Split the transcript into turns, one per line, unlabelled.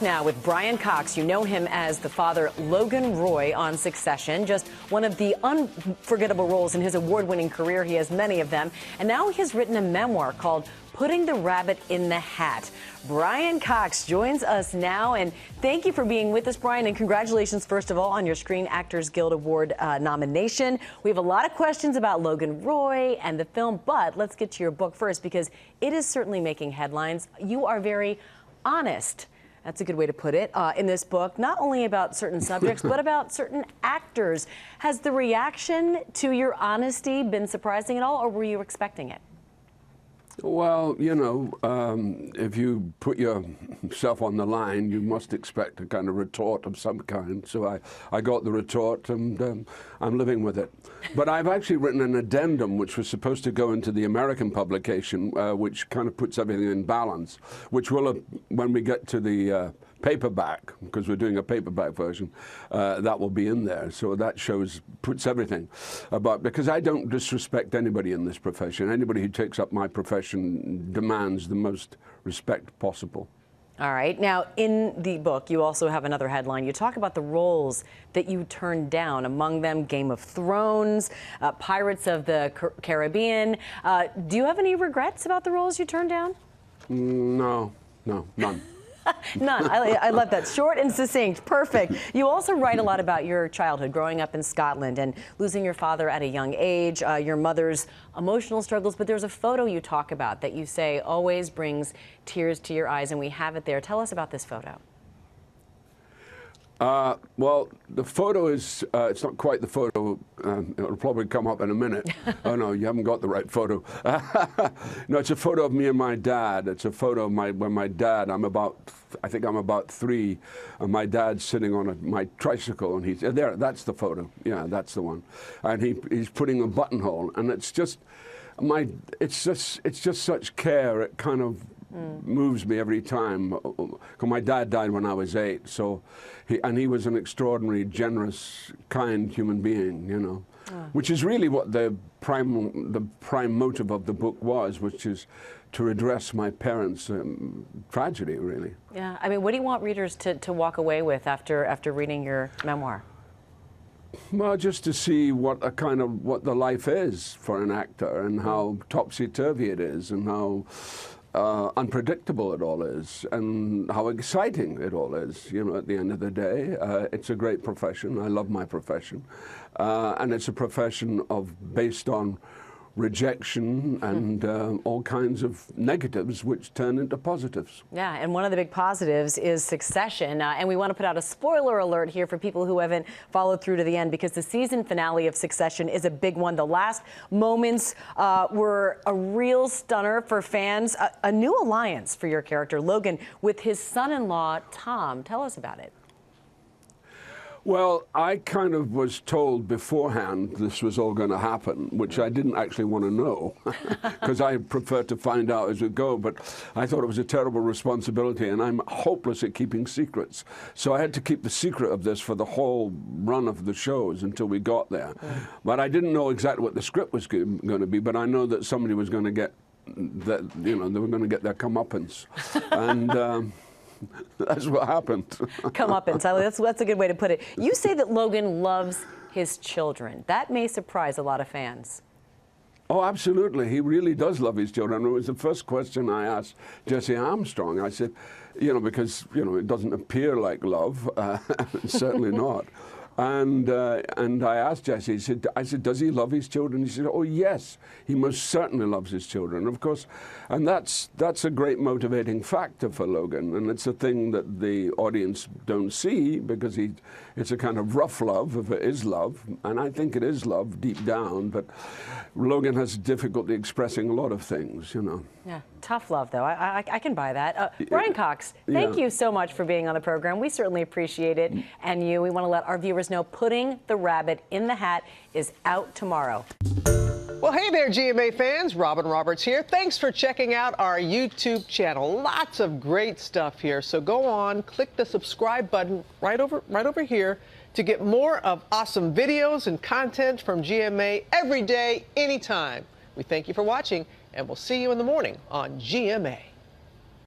Now with Brian Cox, you know him as the father Logan Roy on Succession, just one of the unforgettable roles in his award-winning career. He has many of them. And now he has written a memoir called Putting the Rabbit in the Hat. Brian Cox joins us now, and thank you for being with us, Brian, and congratulations, first of all, on your Screen Actors Guild Award nomination. We have a lot of questions about Logan Roy and the film, but let's get to your book first, because it is certainly making headlines. You are very honest. That's a good way to put it, in this book, not only about certain subjects, but about certain actors. Has the reaction to your honesty been surprising at all, or were you expecting it?
Well, you know, if you put yourself on the line, you must expect a kind of retort of some kind. So I got the retort, and I'm living with it. But I've actually written an addendum, which was supposed to go into the American publication, which kind of puts everything in balance, which will, when we get to the paperback, because we're doing a paperback version, that will be in there. So that puts everything about, because I don't disrespect anybody in this profession. Anybody who takes up my profession demands the most respect possible.
All right. Now, in the book, you also have another headline. You talk about the roles that you turned down, among them Game of Thrones, Pirates of the Caribbean. Do you have any regrets about the roles you turned down?
No, none.
None. I love that. Short and succinct. Perfect. You also write a lot about your childhood, growing up in Scotland and losing your father at a young age, your mother's emotional struggles. But there's a photo you talk about that you say always brings tears to your eyes, and we have it there. Tell us about this photo.
Well, the photo is, it's not quite the photo, it'll probably come up in a minute. Oh no, you haven't got the right photo. No, it's a photo of me and my dad. It's a photo of when my dad, I think I'm about 3, and my dad's sitting on my tricycle, and he's, there, that's the photo. Yeah, that's the one. And he's putting a buttonhole, and it's just such care. It kind of moves me every time. 'Cause my dad died when I was 8, so he was an extraordinary, generous, kind human being, you know, which is really what the prime motive of the book was, which is to redress my parents' tragedy, really.
Yeah, I mean, what do you want readers to walk away with after reading your memoir?
Well, just to see what the life is for an actor, and how topsy-turvy it is, and how unpredictable it all is, and how exciting it all is, you know, at the end of the day. It's a great profession. I love my profession. And it's a profession based on rejection and all kinds of negatives which turn into positives.
Yeah, and one of the big positives is Succession. And we want to put out a spoiler alert here for people who haven't followed through to the end, because the season finale of Succession is a big one. The last moments were a real stunner for fans. A new alliance for your character, Logan, with his son-in-law, Tom. Tell us about it.
Well, I kind of was told beforehand this was all going to happen, which I didn't actually want to know, because I prefer to find out as we go. But I thought it was a terrible responsibility, and I'm hopeless at keeping secrets. So I had to keep the secret of this for the whole run of the shows until we got there. But I didn't know exactly what the script was going to be, but I know that somebody was going to get that, you know, they were going to get their comeuppance. And that's what happened.
Comeuppance. That's a good way to put it. You say that Logan loves his children. That may surprise a lot of fans.
Oh, absolutely. He really does love his children. It was the first question I asked Jesse Armstrong. I said, you know, because, you know, it doesn't appear like love. Certainly not. And I asked Jesse, I said, does he love his children? He said, oh, yes, he most certainly loves his children, of course. And that's a great motivating factor for Logan. And it's a thing that the audience don't see, because it's a kind of rough love, if it is love. And I think it is love deep down. But Logan has difficulty expressing a lot of things, you know.
Yeah, tough love, though. I can buy that. Brian Cox, thank you so much for being on the program. We certainly appreciate it. And we want to let our viewers know Putting the Rabbit in the Hat is out tomorrow.
Well, hey there, GMA fans. Robin Roberts here. Thanks for checking out our YouTube channel. Lots of great stuff here. So go on, click the subscribe button right over here to get more of awesome videos and content from GMA every day, anytime. We thank you for watching, and we'll see you in the morning on GMA.